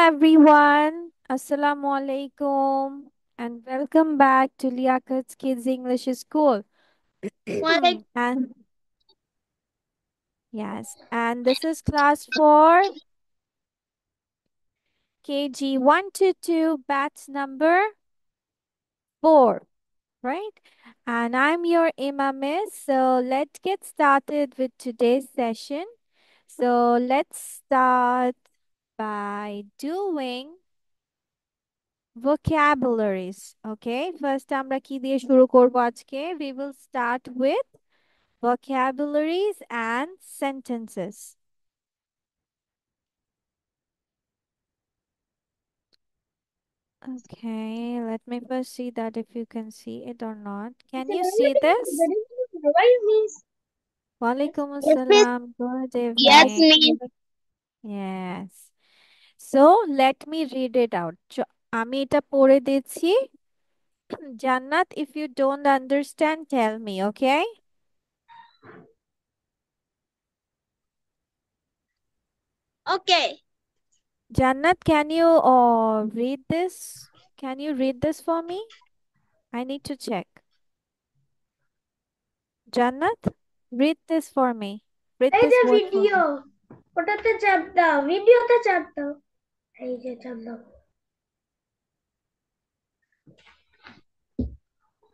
everyone. Assalamu alaikum and welcome back to Liakat's Kids English School. Walaikum. And yes, and this is class for KG 122 batch number 4, right? And I'm your Imam Miss. So let's get started with today's session. So let's start by doing vocabularies. Okay, first আমরা কি দিয়ে শুরু করব আজকে? We will start with vocabularies and sentences. Okay, let me first see that if you can see it or not. Can you see this? Walaikum assalam. Good Yes, evening. miss. Yes. So let me read it out. আমি এটা পড়ে দিচ্ছি। Jannat, if you don't understand, tell me, okay? Okay. Jannat, can you read this? Can you read this for me? I need to check. Jannat, read this for me. Read এই this যে word for video me. ওটাতে চাপ দাও ভিডিওতে চাপ দাও এই যে চাপ দাও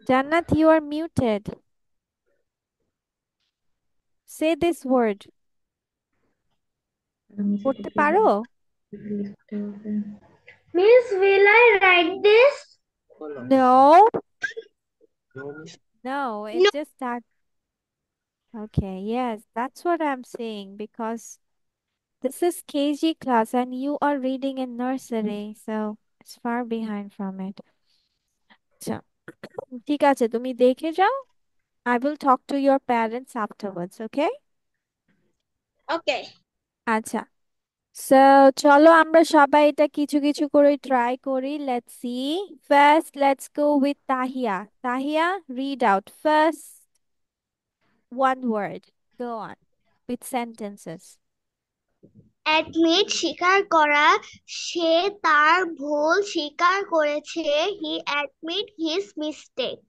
Jannat, you are muted. Say this word. পড়তে পারো? Miss will I write this No. No, it No. just that. Okay, yes, that's what I'm saying because this is KG class and you are reading in nursery, so it's far behind from it. আচ্ছা, ঠিক আছে, তুমি দেখে যাও। I will talk to your parents afterwards, okay? Okay. আচ্ছা, so চলো আমরা সবাই এটা কিছু কিছু করে ট্রাই করি। Let's see. First, let's go with Tahia. Tahia, read out first one word. Go on with sentences. Admit স্বীকার করা সে তার ভুল স্বীকার করেছে. He admit his mistake.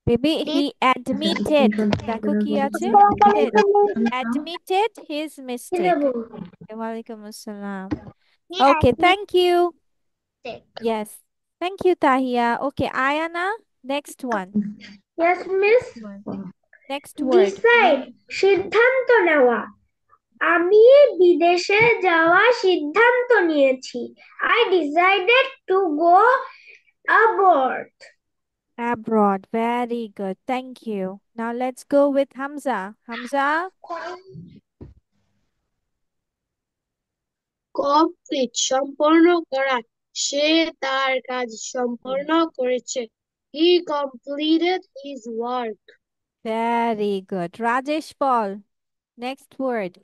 Baby, he admitted. দেখো কি আছে? Admitted. Admitted his mistake. Walaikum assalam. He Okay, admit thank you. mistake. Yes. Thank you, Tahia. Okay, Ayana, next one. yes miss Next word. decide সিদ্ধান্ত নেওয়া আমি বিদেশে যাওয়া সিদ্ধান্ত নিয়েছি I decided to go abroad Abroad. Very good. Thank you. Now let's go with Hamza. Hamza, complete সম্পন্ন করা সে তার কাজ সম্পন্ন করেছে he completed his work very good. Rajesh Paul, next word.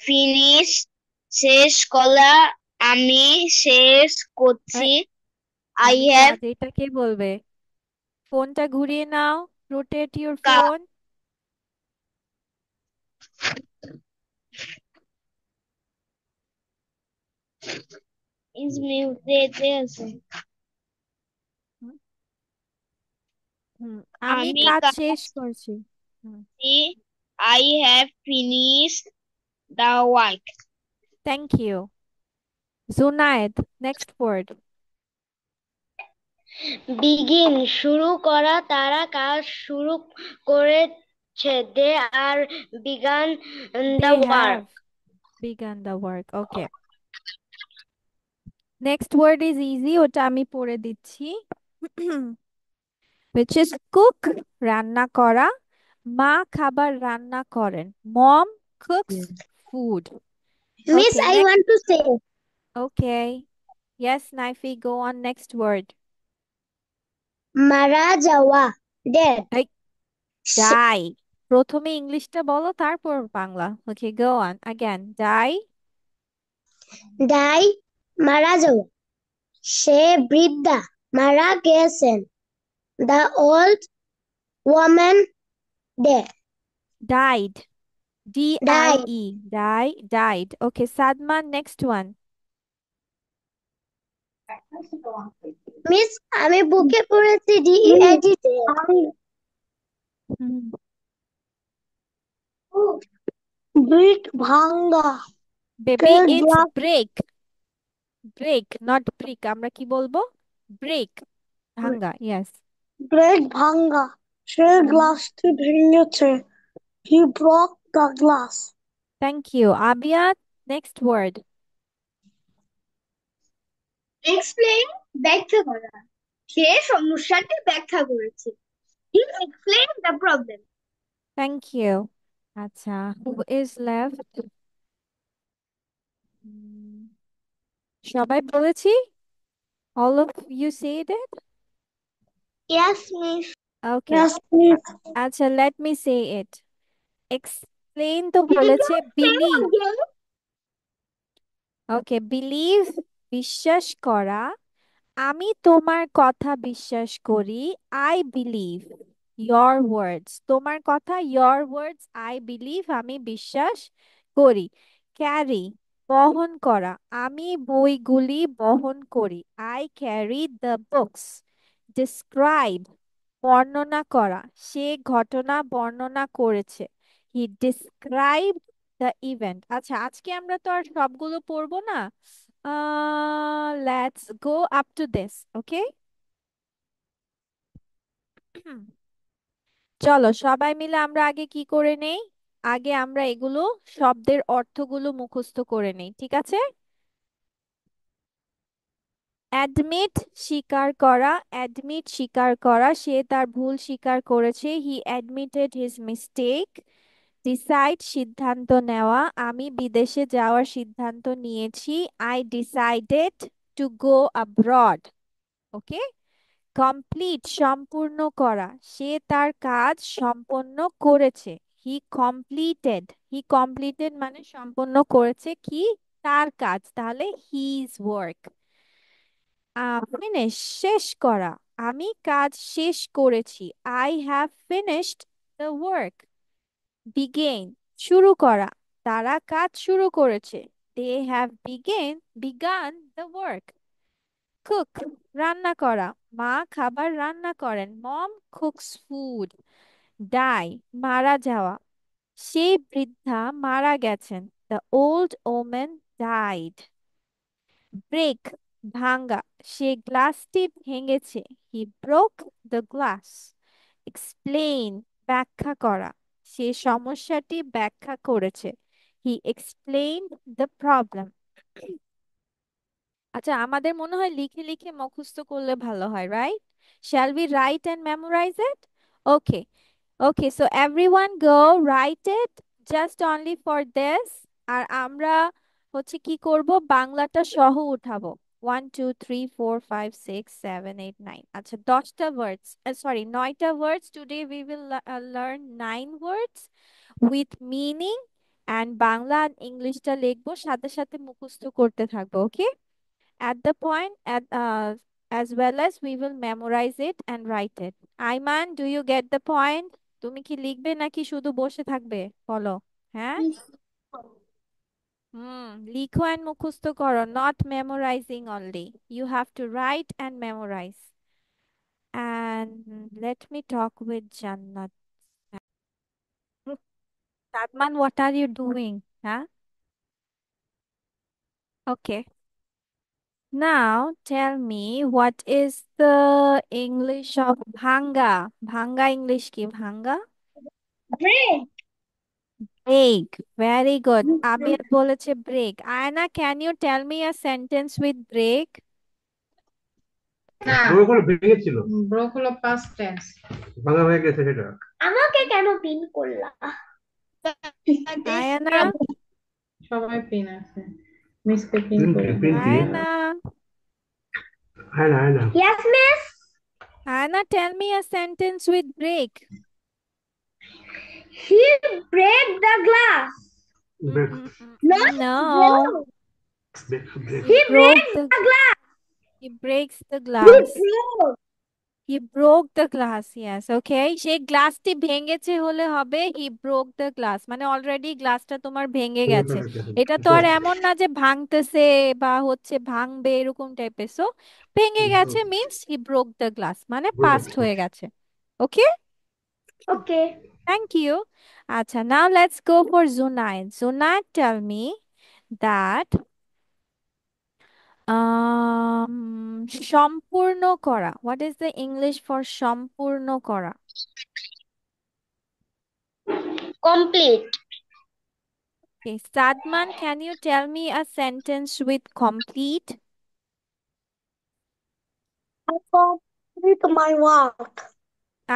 Finish শেষ করা আমি শেষ করছি. I have এটা কে বলবে? ফোনটা ঘুরিয়ে নাও, rotate your phone. is muted আছে. আমি আমি কাজ কাজ শেষ করছি। I have finished the work. Thank you. Zunaid, next word. begin শুরু করা তারা কাজ শুরু করেছে they are began the They work have begun the work. Okay. Next word is easy. ওটা আমি পড়ে দিচ্ছি। Which is cook, রান্না করা। মা খাবার রান্না করেন। Mom cooks food. miss Okay, I next. want to say Okay. Yes, Naifi, go on next word. মারা যাওয়া dead Hey, die. প্রথমে ইংলিশটা বলো তারপর Bangla. Okay, go on. Again, die. die মারা যাওয়া সে বৃদ্ধা মারা গেছেন the old woman dead Died. D-I-E. Died. Okay, Sadman, next one. Miss আমি বুকে পড়েছি DEAD-তে হুম, ব্রিক ভাঙ্গা Baby, it's break. Break, not brick. আমরা কি বলবো? Break. ভাঙ্গা, yes. ব্রেক ভাঙ্গা সে হুম, গ্লাসটি ভেঙেছে he broke the glass Thank you. Abiyat, next word. Explain ব্যাখ্যা করা সে সমস্যাটি ব্যাখ্যা করেছে he explain the problem Thank you. আচ্ছা, who is left? হুম, সবাই বলেছি? All of you said it? Yes miss Okay. Yes miss আচ্ছা, let me say it. Explain তো বলেছে believe. Okay, believe, বিশ্বাস করা। আমি তোমার কথা বিশ্বাস করি। I believe your words. তোমার কথা, your words, I believe, আমি বিশ্বাস করি। Carry, বহন করা। আমি বইগুলি বহন করি। I carry the books. Describe, বর্ণনা করা। সে ঘটনা বর্ণনা করেছে। He described the event. আচ্ছা, আজকে আমরা তো আর সবগুলো পড়বো না। Let's go up to this, okay? চলো সবাই মিলে আমরা আগে কি করে নেই? আগে আমরা এগুলো শব্দের অর্থগুলো মুখস্থ করে নেই, ঠিক আছে? অ্যাডমিট, স্বীকার করা। অ্যাডমিট, স্বীকার করা। সে তার ভুল স্বীকার করেছে। হি অ্যাডমিটেড হিজ মিস্টেক। ডিসাইড, সিদ্ধান্ত নেওয়া। আমি বিদেশে যাওয়ার সিদ্ধান্ত নিয়েছি। I decided to go abroad. Okay. Complete, সম্পূর্ণ করা। সে তার কাজ সম্পন্ন করেছে। হি কমপ্লিটেড। হি কমপ্লিটেড মানে সম্পন্ন করেছে কি? তার কাজ। তাহলে হিজ ওয়ার্ক। ফিনিশ, শেষ করা। আমি কাজ শেষ করেছি। I have finished the work. Begin, শুরু করা। তারা কাজ শুরু করেছে। They have began the work. Cook, রান্না করা। মা খাবার রান্না করেন। মম কুকস ফুড। ডাই, মারা যাওয়া। সেই বৃদ্ধা মারা গেছেন। The old women died. Break, ভাঙ্গা। সে গ্লাসটি ভেঙেছে। He broke the glass. Explain, ব্যাখ্যা করা। সে সমস্যাটি ব্যাখ্যা করেছে। He explain the problem. আচ্ছা, আমাদের মনে হয় লিখে লিখে মুখস্থ করলে ভালো হয়, right? Shall we write and memorize it? Okay. Okay, so everyone go write it just only for this. আর আমরা হচ্ছে কি করব? বাংলাটা সহ উঠাবো। 1 2 3 4 5 6 7 8 9। আচ্ছা, 10টা words, sorry, 9টা words. Today we will learn 9 words with meaning, and Bangla and ইংলিশটা লিখবো, সাথে সাথে মুখস্থ করতে থাকবো, ওকে? At the point, as well as we will memorize it and write it. Ayman, do you get the point? তুমি কি লিখবে নাকি শুধু বসে থাকবে? বলো। হ্যাঁ, লিখো and মুখস্থ করো, not memorizing only. You have to write and memorize. And let me talk with Jannat. Sadman, what are you doing? Huh? Okay. Now tell me, what is the English of bhanga? Bhanga English ki bhanga? Break Break. Very good. Abiyat বলেছে break. Ayana, can you tell me a sentence with break? না broke হলো ভেঙেছিল, broke হলো past tense. ভাঙা হয়ে গেছে সেটা। আমাকে কেন পিন করলা Ayana, সবাই পিন আছে, মিসকে পিন করে দিন। প্রিন্টি Ayana, হ্যাঁ না, হ্যাঁ না। Yes miss Ayana, tell me a sentence with break. He break the glass break No, break break he he broke break the the glass he breaks the he glass. Broke He broke the glass, yes, okay. সে গ্লাসটি ভেঙেছে হলে হবে he broke the glass, মানে already গ্লাসটা তোমার ভেঙে ভেঙে গেছে। ফেলেছে। এটা তো আর এমন না যে ভাঙতেছে বা হচ্ছে ভাঙবে এরকম টাইপের। সো ভেঙে গেছে means he broke the glass, মানে পাস্ট হয়ে গেছে। Okay, okay. Thank you. আচ্ছা, now let's go for Junaid. Junaid, tell me that সম্পূর্ণ করা, what is the English for সম্পূর্ণ করা? Complete. Okay, Sadman, can you tell me a sentence with complete? I complete my work.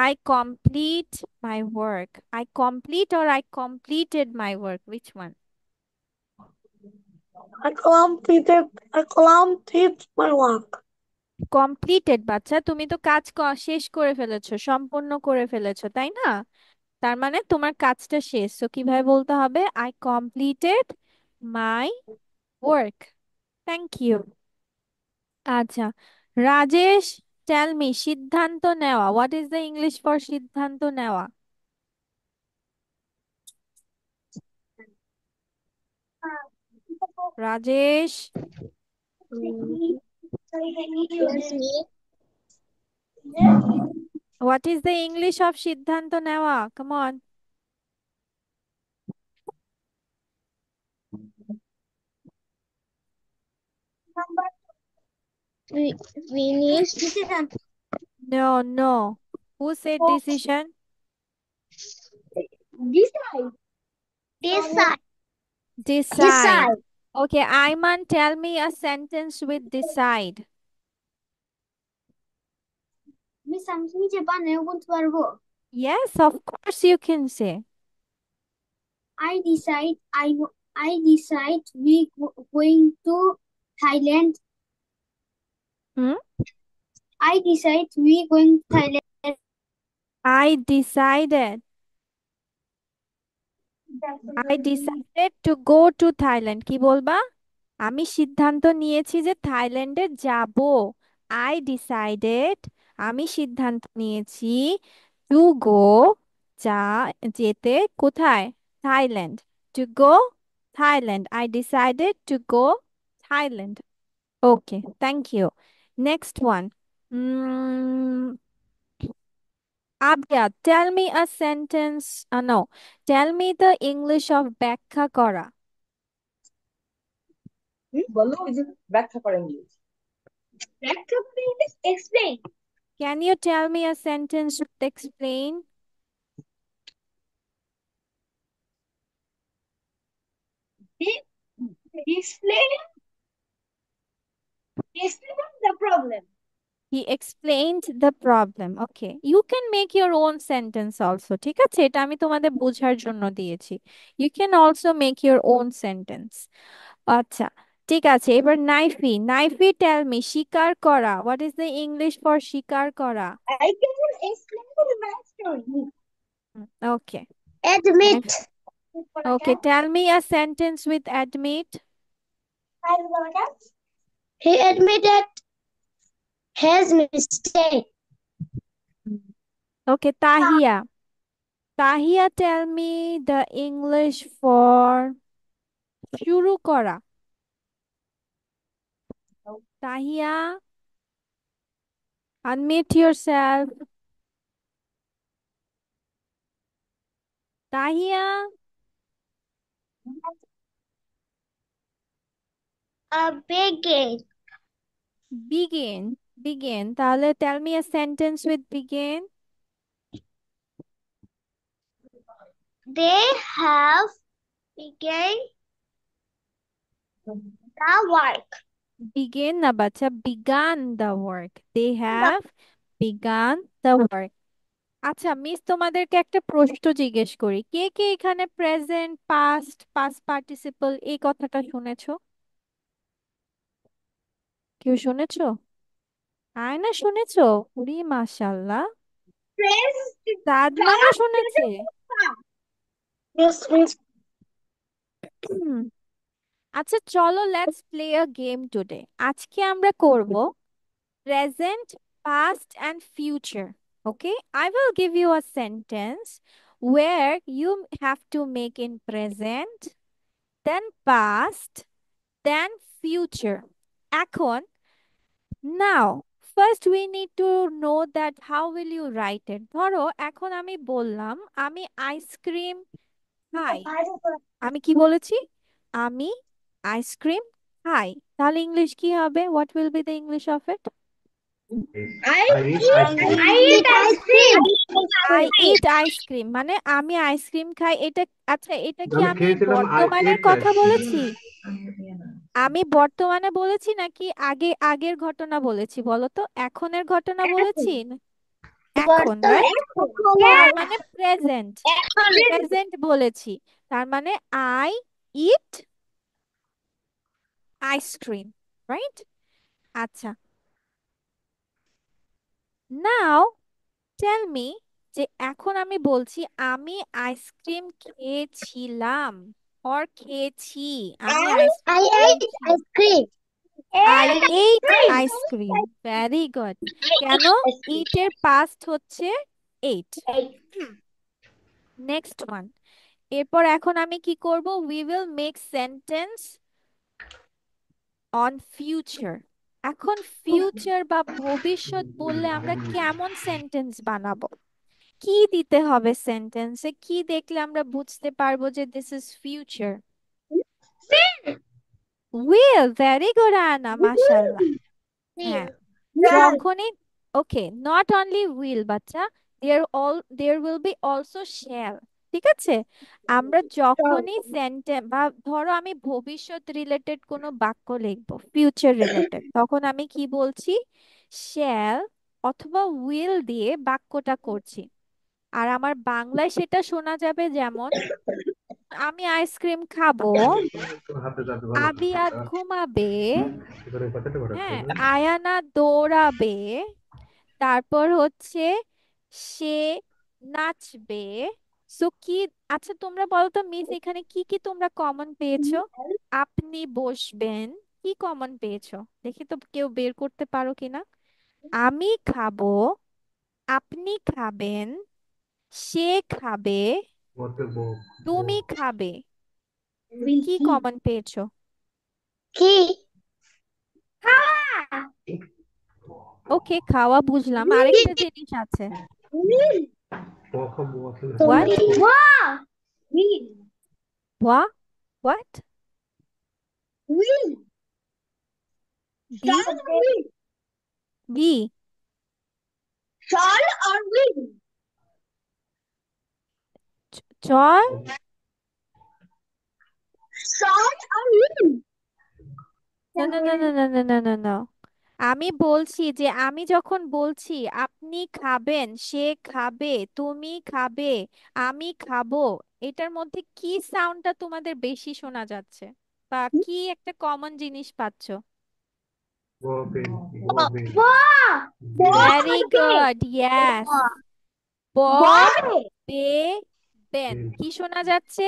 I complete my work. I complete or I completed my work. Which one? I completed my work. Completed, বাচ্চা, তুমি তো কাজ শেষ করে ফেলেছো, সম্পূর্ণ করে ফেলেছো, তাই না? তার মানে তোমার কাজটা শেষ। তো কিভাবে বলতে হবে? I completed my work. Thank you. আচ্ছা, রাজেশ, টেল মি সিদ্ধান্ত নেওয়া, what is the English for সিদ্ধান্ত নেওয়া? Rajesh, Yes, me. What is the English of সিদ্ধান্ত নেওয়া? Come on. Finish. Decision. No, no. Who said decision? Decide. Decide. Decide. Decide. Okay, Ayman, tell me a sentence with decide. Miss আমি কি নিজে বানায় বলতে পারবো? Yes, of course you can say. I decide I decide we going to Thailand. Hmm? I decide we going to Thailand. I decided. I decided to go to Thailand. কি বলবা? আমি সিদ্ধান্ত নিয়েছি যে থাইল্যান্ডে যাব। আই ডিসাইডেড, আমি সিদ্ধান্ত নিয়েছি টু গো, যা, যেতে, কোথায়? Thailand. To go Thailand, I decided to go Thailand. Okay, thank you. Next one, Abiya, tell me a sentence, no, tell me the English of ব্যাখ্যা করা। বললো ওই যে ব্যাখ্যা করেন ইংলিশ। ব্যাখ্যা করে English explain. Can you tell me a sentence with explain? Explain the problem. He explained the problem. Okay. You can make your own sentence also. ঠিক আছে? এটা আমি তোমাদের বোঝার জন্য দিয়েছি। You can also make your own sentence. আচ্ছা, ঠিক আছে। এবার নাইফি। নাইফি, tell me স্বীকার করা। What is the English for স্বীকার করা? I can explain my story. Okay. Admit. Okay, tell me a sentence with admit. He admitted his mistake. Okay, Tahia. Tahia, tell me the English for শুরু করা। Tahiya, unmute yourself. Tahiya, Begin. begin. Begin, তাহলে tell me a sentence with begin. They have begun the work. Begin না বাচ্চা, began the work. They have begun the work. আচ্ছা miss, তোমাদেরকে একটা প্রশ্ন জিজ্ঞেস করি। কে কে এখানে প্রেজেন্ট, পাস্ট, পাস্ট পার্টিসিপল এই কথাটা শুনেছো? কেউ শুনেছো? আয়না শুনেছো? উরি মাশাল্লাহ। Friends, সাদমানও শুনেছে? Yes, miss. হুম, আচ্ছা চলো let's play a game today. আজকে আমরা করব present past and future. Okay, I will give you a sentence where you have to make in present, then past, then future. এখন, now, first we need to know that how will you write it. ধরো এখন আমি বললাম আমি ice cream খাই। আমি কি বলেছি? আমি আইসক্রিম খাই। তাহলে ইংলিশ কি হবে? What will be the English of it? I I eat eat ice cream. I eat ice cream. I eat ice cream মানে আমি আইসক্রিম খাই। এটা আচ্ছা, এটা কি আমি আমি খেয়েছিলাম বর্তমানের ate কথা ice cream. বলেছি? আমি বর্তমানে বলেছি নাকি আগের ঘটনা বলেছি বলো তো? এখনের ঘটনা বলেছি? এখন, রাইট? তার মানে প্রেজেন্ট, প্রেজেন্ট বলেছি। তার মানে আই ইট আইসক্রিম, রাইট? আচ্ছা, নাও টেল মি যে এখন আমি বলছি আমি আইসক্রিম খেয়েছিলাম অর খেয়েছি। আমি I আইসক্রিম ate খেয়েছি। ice cream. I eight ice cream. Very good. কেন? ইটের পাস্ট হচ্ছে এইট। Next one. এরপর এখন আমি কি করব? We will make sentence on future. এখন ফিউচার বা ভবিষ্যৎ বললে আমরা কেমন সেন্টেন্স বানাবো? কি দিতে হবে সেন্টেন্সে? কি দেখলে আমরা বুঝতে পারবো যে this is future? Will. Very good Ayana, মাশাআল্লাহ। হ্যাঁ, যখনই, ওকে, নট অনলি উইল বাচ্চা, there will be also shall. ঠিক আছে, আমরা যখনই সেন্টেন্স বা ধরো আমি ভবিষ্যৎ রিলেটেড কোনো বাক্য লিখবো, ফিউচার রিলেটেড, তখন আমি কি বলছি? শ্যাল অথবা উইল দিয়ে বাক্যটা করছি। আর আমার বাংলায় সেটা শোনা যাবে যেমন, আমি আইসক্রিম খাবো, তোর হাতে যাবে ভালো করে আবিয়াদ কথা। ঘুমাবে, এবারে কথাটা বাড়াচ্ছে হ্যাঁ, না। আয়ানা দৌড়াবে, তারপর হচ্ছে সে নাচবে। সো কি, আচ্ছা তোমরা বলো তো মিস, এখানে কি কি তোমরা কমন পেয়েছো? আপনি বসবেন, কি কমন পেয়েছো দেখি তো, কেউ বের করতে পারো কিনা? আমি খাবো, আপনি খাবেন, সে খাবে, ওতে বউ তুমি খাবে। কি কমন পেয়েছো? Key. ওকে, খাওয়া বুঝলাম, আরেকটা জিনিস আছে। বউ বউ আছে না। What? Will. What? Will. D, Shall or will? B, Shall or will? চল। Shall or will? না না না না না না না না না, আমি বলছি যে আমি যখন বলছি আপনি খাবেন, সে খাবে, তুমি খাবে, আমি খাবো, এটার মধ্যে কি সাউন্ডটা তোমাদের বেশি শোনা যাচ্ছে বা কি একটা কমন জিনিস পাচ্ছো? বউ পেন বউ পেন। Very good, yes. ব, বে, বেন। কি শোনা যাচ্ছে?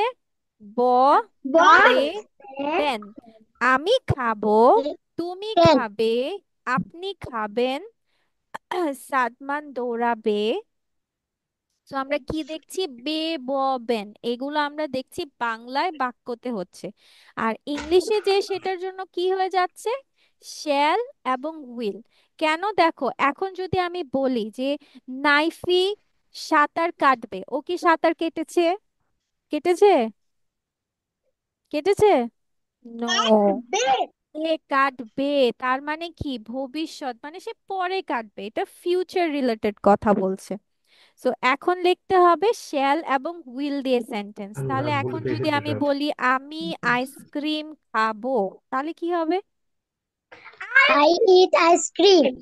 ব, বে, বেন। আমি খাবো, তুমি Pen. খাবে, আপনি খাবেন, সাদমান দৌড়াবে। তো আমরা কি দেখছি? বে, ব, বেন, এগুলো আমরা দেখছি বাংলায় বাক্যতে হচ্ছে। আর ইংলিশে যে সেটার জন্য কি হয়ে যাচ্ছে? শ্যাল এবং উইল। কেন? দেখো, এখন যদি আমি বলি যে নাইফি সাঁতার কাটবে, ও কি সাঁতার কেটেছে? কেটেছে? কেটেছে? নো। সে কাটবে, তার মানে কি? ভবিষ্যৎ, মানে সে পরে কাটবে, এটা ফিউচার রিলেটেড কথা বলছে। সো এখন লিখতে হবে শ্যাল এবং উইল দিয়ে সেন্টেন্স। আল্লাহ তাহলে এখন বলতে যদি এসেছে আমি সব। বলি আমি আইসক্রিম খাবো, তাহলে কি হবে? I eat ice cream.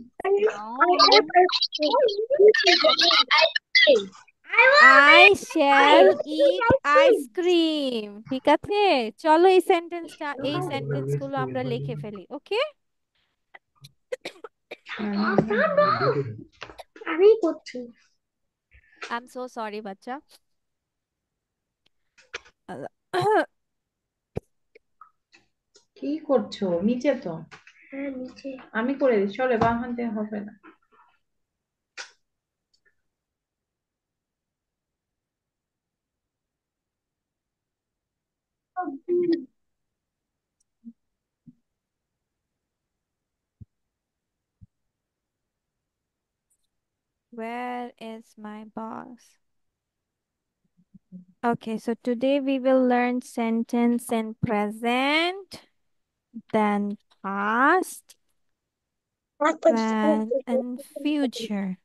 I shall eat ice cream. ঠিক আছে, চলো এই সেন্টেন্সটা, এই সেন্টেন্স গুলো আমরা লিখে ফেলি। ওকে, আমি করছি। আই এম সো সরি বাচ্চা। কি করছো? নিচে তো নিচে। আমি করে দিচ্ছি, চলে বাম হাতে হবে না। Where is my box? Okay, so today we will learn sentence in present, then past, and in future.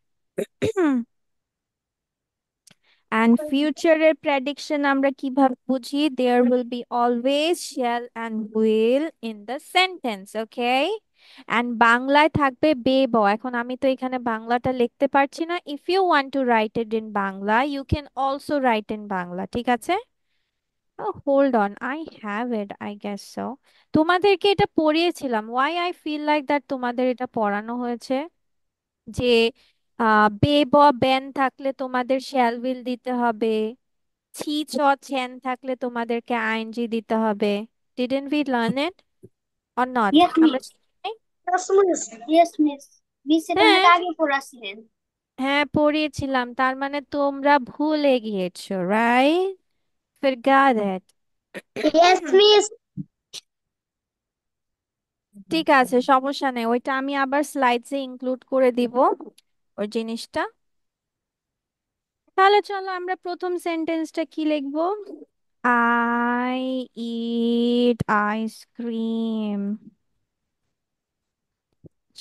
And future prediction আমরা কিভাবে বুঝি? There will be always shall and will in the sentence, okay? And বাংলায় থাকবে বে ব। এখন আমি তো এখানে বাংলাটা লিখতে পারছি না। If you want to write it in Bangla, you can also write in Bangla, ঠিক আছে? Oh, hold on, I have it, I guess so. তোমাদেরকে এটা পড়িয়েছিলাম। Why I feel like that তোমাদের এটা পড়ানো হয়েছে? যে বে ব বেন থাকলে তোমাদের শ্যাল উইল দিতে হবে, ছি চ ছ্যান থাকলে তোমাদেরকে আইএনজি দিতে হবে। Didn't we learn it or not? Yes, আমরা miss. শিখি নাই? Yes, miss. Yes, miss. Miss এটা হ্যাঁ অনেক আগে পড়াছিলেন। হ্যাঁ পড়িয়েছিলাম, তার মানে তোমরা ভুলে গিয়েছো, right? Forgot it. Yes, miss. ঠিক আছে, সমস্যা নেই, ওইটা আমি আবার স্লাইডসে ইনক্লুড করে দিব ওই জিনিসটা। তাহলে চলো আমরা প্রথম সেন্টেন্সটা কি লিখবো? I eat ice cream.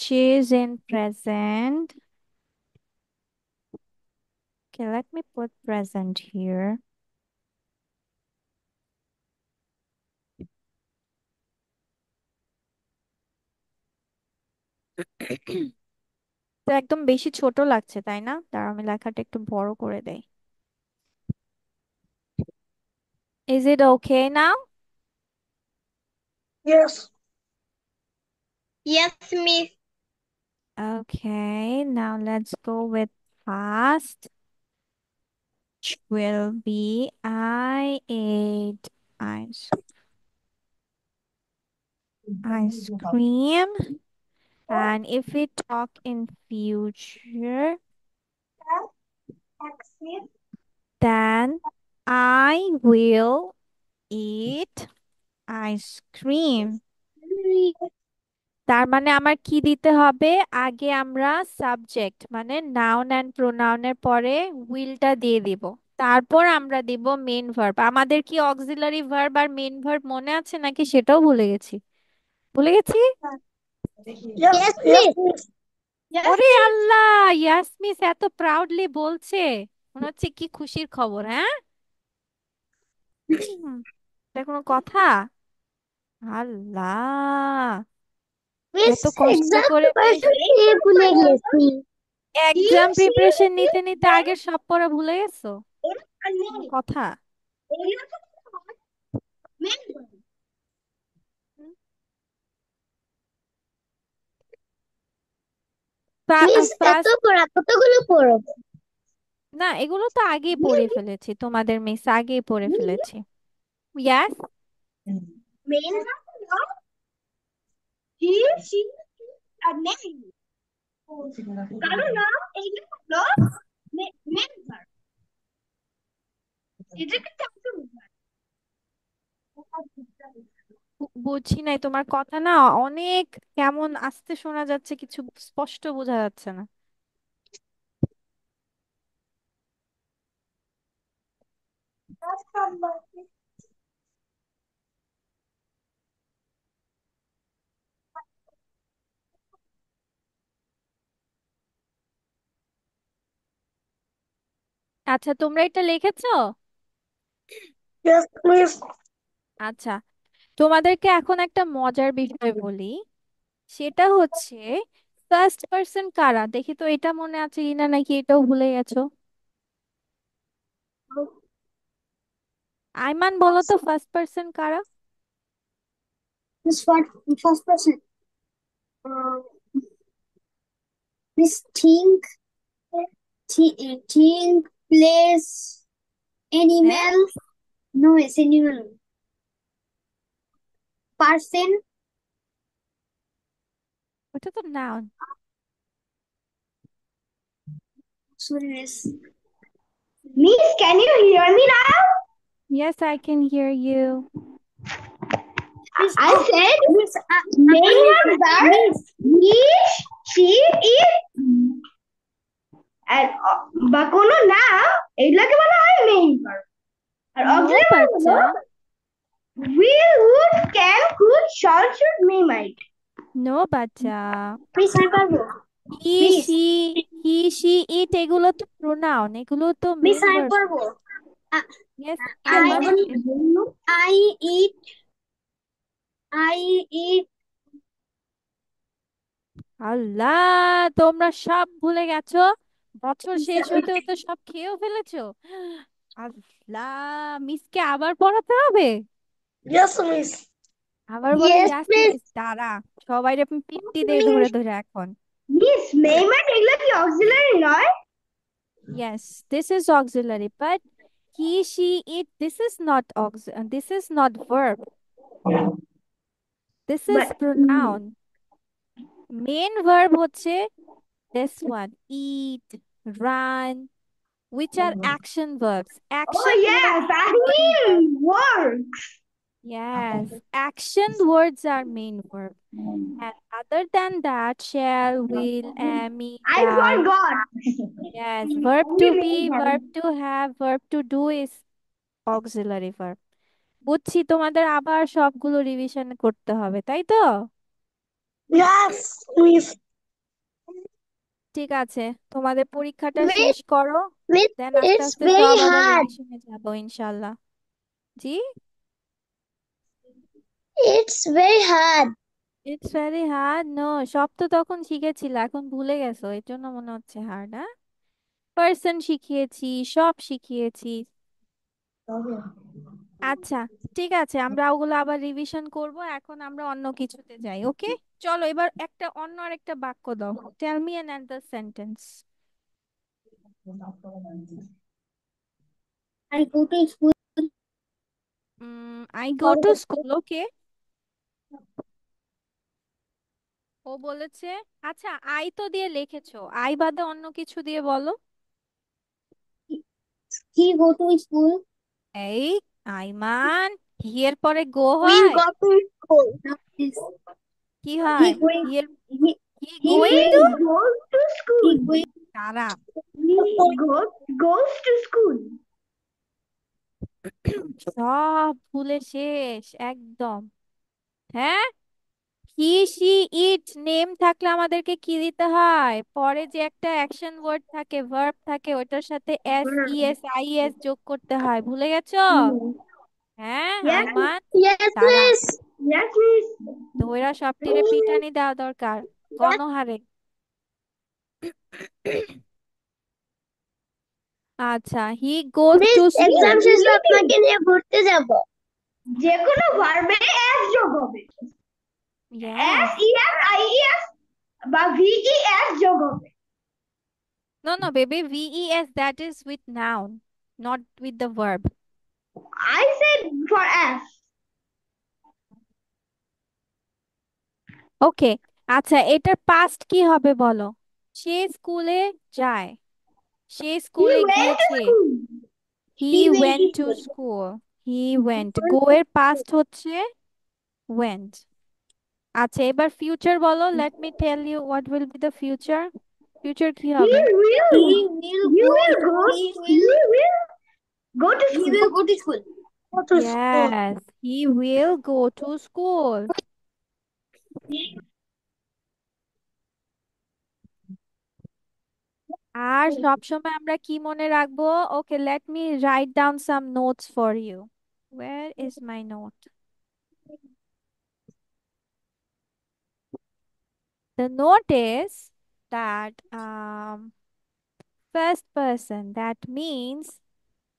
She is in present. Okay, let me put present here. তো একদম বেশি ছোট লাগছে তাই না? তার আমি লেখাটা একটু বড় করে দেই। Is it okay now? Yes. Yes, miss. Okay, now let's go with past. Will be I ate ice cream. And if we talk in future, then I will eat ice cream. তার মানে আমার কি দিতে হবে? আগে আমরা subject মানে noun and প্রোনাউনের পরে উইলটা দিয়ে দিব, তারপর আমরা দিব মেইন ভার্ব। আমাদের কি অক্সিলারি ভার্ব আর মেইন ভার্ব মনে আছে নাকি সেটাও ভুলে গেছি? ভুলে গেছি? Yes, Yes, yes, miss. miss. Yes, ওরে miss. আল্লাহ, ইয়াসমিস এত প্রাউডলি বলছে, মনে হচ্ছে কি খুশির খবর, হ্যাঁ? হুম, এটা কোনো কথা? আল্লাহ, মিস এত কষ্ট এক্সাম করে প্রিপারেশন নিয়ে ভুলে গেছি। এক্সাম She, প্রিপারেশন নিতে নিতে আগের সব পড়া ভুলে গেছো? কোনো কথা? মিস এত ফার্স্ট পড়া কতগুলো পড়ব? না, এগুলো তো আগেই পড়ে ফেলেছি, তোমাদের মিস আগেই পড়ে ফেলেছি। ইয়াস, main he, she, R name. কারো নাম এইগুলো হলো main verb. এটাকে চাকরি বুঝছি নাই তোমার কথা না, অনেক কেমন আস্তে শোনা যাচ্ছে, কিছু স্পষ্ট বোঝা যাচ্ছে না। আচ্ছা, তোমরা এটা লিখেছো? Yes, miss. আচ্ছা, তোমাদেরকে এখন একটা মজার বিষয় বলি, সেটা হচ্ছে ফার্স্ট পার্সন কারা? দেখি তো এটা মনে আছে কিনা, নাকি এটাও ভুলে গেছো? আইমান বলো তো ফার্স্ট পার্সন কারা? Miss first person miss think place হ্যাঁ, animal no S animal person ওটা তো noun. Sorry miss Miss, can you hear me now? Yes, I can hear you. I said main verbs are he, she, it, and বা কোনো নাম এগুলাকে বলা হয় main verb. আর no auxiliary verb বাচ্চা, হলো will, would, can, could, shall, should, may, might। No বাচ্চা। Miss আমি পারবো he miss she he she it এগুলো তো প্রোনাউন, এগুলো তো মিস মেন আমি ভার্ব। পারবো yes, I Aiman. I eat I eat আল্লাহ, তোমরা সব ভুলে গেছো, বছর শেষ হতে হতে সব খেয়েও ফেলেছো। আল্লাহ, মিসকে আবার পড়াতে হবে। Yes, miss. আবার বলে ইয়েস ইয়াস মিস মিস, দাঁড়া, সবাই পিট্টি দেই ধরে ধরে এখন। মিস may, might এগুলা কি অক্সিলারি নয়? Yes, this is auxiliary, but he, she, it, this is not verb. This is But pronoun. Main verb হচ্ছে this one, eat, run, which are action verbs. oh Action yes, words I are main verb. mean works। Yes, action words are main verb. And other than that, shall, will, am, I die. forgot। Yes, verb to be, verb to have, verb to do is auxiliary verb. বুঝছি, তোমাদের আবার সবগুলো revision করতে হবে, তাই তো? Yes, miss. ঠিক আছে, তোমাদের পরীক্ষাটা মিস শেষ করো, মিস দেন আস্তে ইটস আস্তে ভেরি সব আবার হার্ড রিভিশনে যাবো ইনশাল্লাহ। জি, it's very hard it's very hard. No, সব তো তখন শিখেছিল, এখন ভুলে গেছো, এর জন্য মনে হচ্ছে হার্ড। হ্যাঁ, পার্সন শিখিয়েছি, সব শিখিয়েছি। আচ্ছা, ঠিক আছে, আমরা ওগুলো আবার রিভিশন করব, এখন আমরা অন্য কিছুতে যাই। ওকে, চলো এবার একটা অন্য আরেকটা বাক্য দাও। Tell me an answer sentence. I go to school I go to school. Okay, ও বলেছে। আচ্ছা, আই তো দিয়ে লিখেছো, আই বাদে অন্য কিছু দিয়ে বলো। হি গো টু স্কুল এই আইমান, হি এর পরে গো উই হয়? গো টু স্কুল কি হি হয়? গোইং হি এর হি হি He going to, goes to he school। Going তারা He goes to school। সব ভুলে শেষ একদম। হ্যাঁ, হি সি ইট নেম থাকলে আমাদেরকে কি দিতে হয়? পরে যে একটা অ্যাকশন ওয়ার্ড থাকে, ভার্ব থাকে, ওটার সাথে S E S I S যোগ করতে হয়, ভুলে গেছো? হ্যাঁ Yes, আইমান, ইয়েস দাঁড়া, মিস yes, miss। ধইরা সবটিরে পিটানি দেওয়া দরকার গণহারে। আচ্ছা, he goes to miss school. Exam শেষে আপনাকে নিয়ে ঘুরতে যাব যে কোনো ভার্বে s যোগ হবে। Yes, s e s i e s বা v e s যোগ হবে। no no baby, ves, that is with noun, not with the verb. I said for s। ওকে, আচ্ছা, এটার পাস্ট কি হবে বলো? সে স্কুলে যায়, সে He স্কুলে went to গিয়েছে। school। He He went went to to school. School, he went, go এর পাস্ট হচ্ছে ওয়েন্ট। আচ্ছা, এবার ফিউচার বলো, let me tell you what will be the future. Future কি He হবে? will He will he go will go he he will will go to he school। will go to school Go to school. Yes, he will go to school. আর সবসময় আমরা কি মনে রাখবো? Okay, let me write down some notes for you. Where is my note? The note is that first person, that means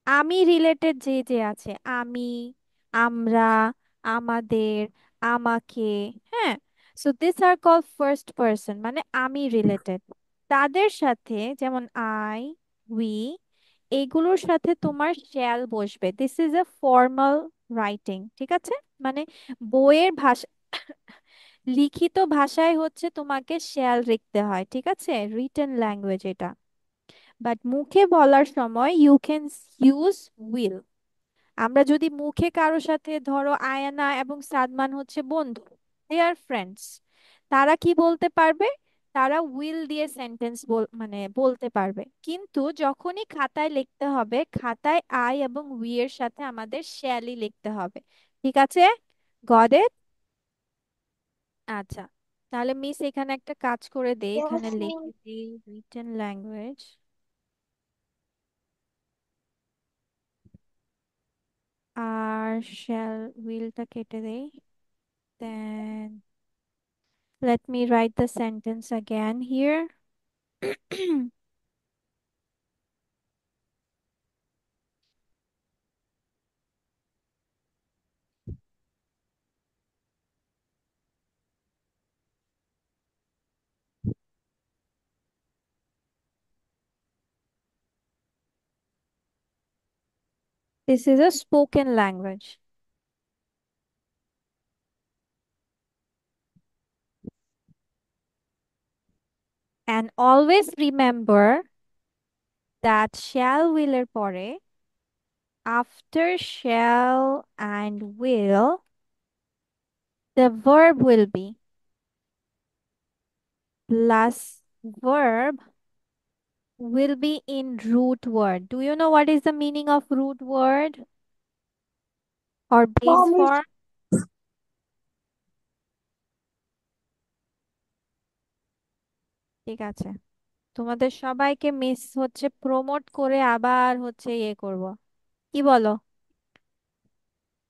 আমি related যে যে আছে, আমি, আমরা, আমাদের, আমাকে, হ্যাঁ, so this are call first person, মানে আমি রিলেটেড। তাদের সাথে যেমন আই, উই, এইগুলোর সাথে তোমার শ্যাল বসবে। This is a formal writing, ঠিক আছে? মানে বইয়ের ভাষা, লিখিত ভাষায় হচ্ছে তোমাকে শ্যাল লিখতে হয়, ঠিক আছে, রিটেন ল্যাঙ্গুয়েজ এটা। বাট মুখে বলার সময় ইউ ক্যান ইউজ উইল। আমরা যদি মুখে কারো সাথে, ধরো আয়ানা এবং সাদমান হচ্ছে বন্ধু, দে আর ফ্রেন্ডস, তারা কি বলতে পারবে? তারা উইল দিয়ে সেন্টেন্স মানে বলতে পারবে। কিন্তু যখনই খাতায় লিখতে হবে, খাতায় আই এবং উই এর সাথে আমাদের শ্যালই লিখতে হবে। ঠিক আছে? Got it? আচ্ছা, তাহলে মিস এখানে একটা কাজ করে দেই, এখানে Yes, লিখে miss. দিই রিটেন ল্যাঙ্গুয়েজ, আর শ্যাল উইলটা কেটে দেই। দেন let me write the sentence again here. This is a spoken language. And always remember that shall will এর পরে after shall and will the verb will be plus verb will be in root word. Do you know what is the meaning of root word or No, base miss. form? ঠিক আছে, তোমাদের সবাইকে miss হচ্ছে promote করে আবার হচ্ছে ইয়ে করব, কি বলো?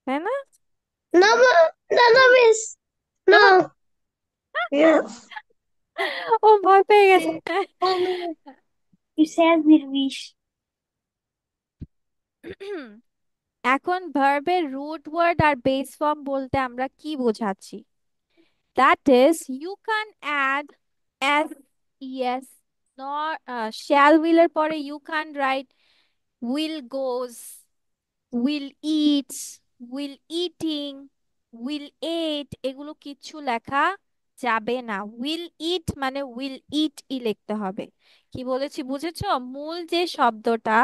তাই না? No, no, no, miss. No. Yes. ও ভয় পেয়ে গেছে। Oh, miss. You said will wish. এখন ভার্বের রুট ওয়ার্ড আর বেস ফর্ম বলতে আমরা কি বোঝাচ্ছি? That is you can add S, yes, nor, shall will এর পরে you can write will goes, will eats, will eating, will ate, এগুলো কিচ্ছু লেখা যাবে না। উইল ইট মানে উইল ইট ই লিখতে হবে। কি বলেছি বুঝেছো? মূল যে শব্দটা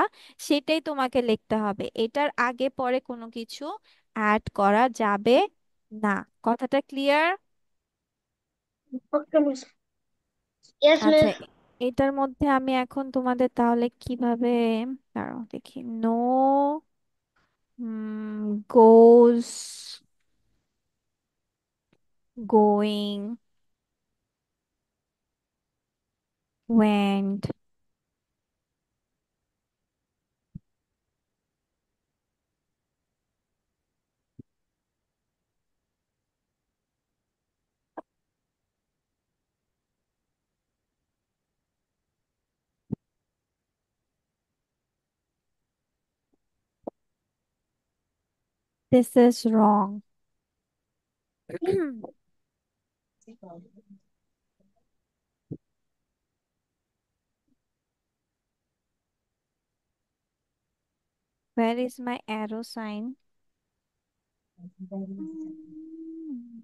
সেটাই তোমাকে লিখতে হবে, এটার আগে পরে কোনো কিছু অ্যাড করা যাবে না। কথাটা ক্লিয়ার? Okay, miss. Yes, আচ্ছা, miss. এটার মধ্যে আমি এখন তোমাদের তাহলে কিভাবে, দাঁড়াও দেখি, no goes, going, went. This is wrong. Where is my arrow sign? Mm,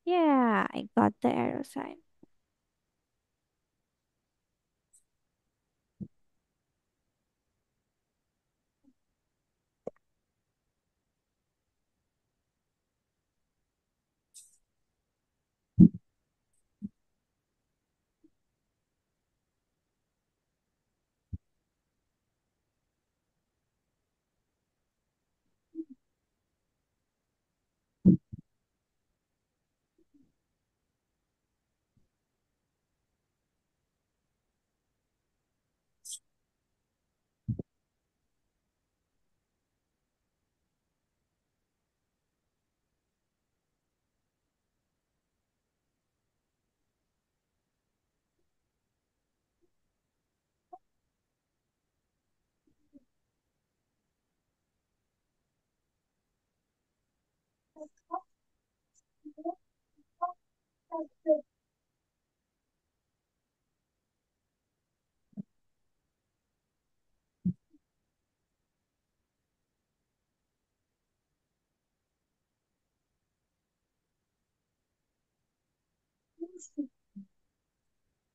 yeah, I got the arrow sign.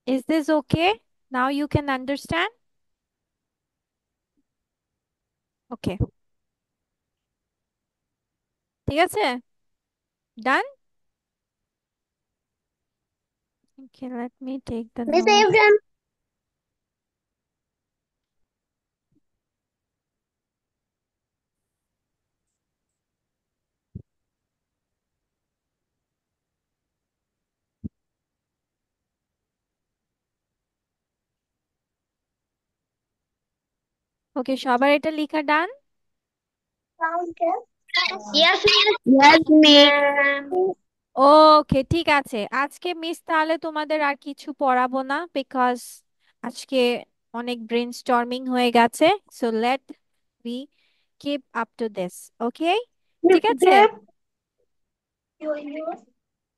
Is this okay? Now you can understand? Okay. ঠিক আছে, ডান। Okay, let me take the Miss notes. Abraham, ওকে, সবার এটা লেখা ডান। Yes, miss. yes, ma'am. ওকে, ঠিক আছে, আজকে miss তাহলে তোমাদের আর কিছু পড়াবো না, বিকজ আজকে অনেক ব্রেনস্টর্মিং হয়ে গেছে। So let be keep up to this. Okay, ঠিক আছে।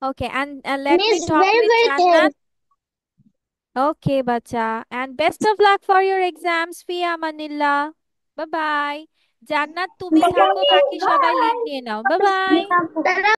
ওকে, and let me Miss, talk very, with very Jannat. thanks. Okay, bacha, and best of luck for your exams. Fi amanillah. Bye bye. জান্নাত তুমি থাকো, বাকি সবাই leave নিয়ে নাও। Bye bye. Tara.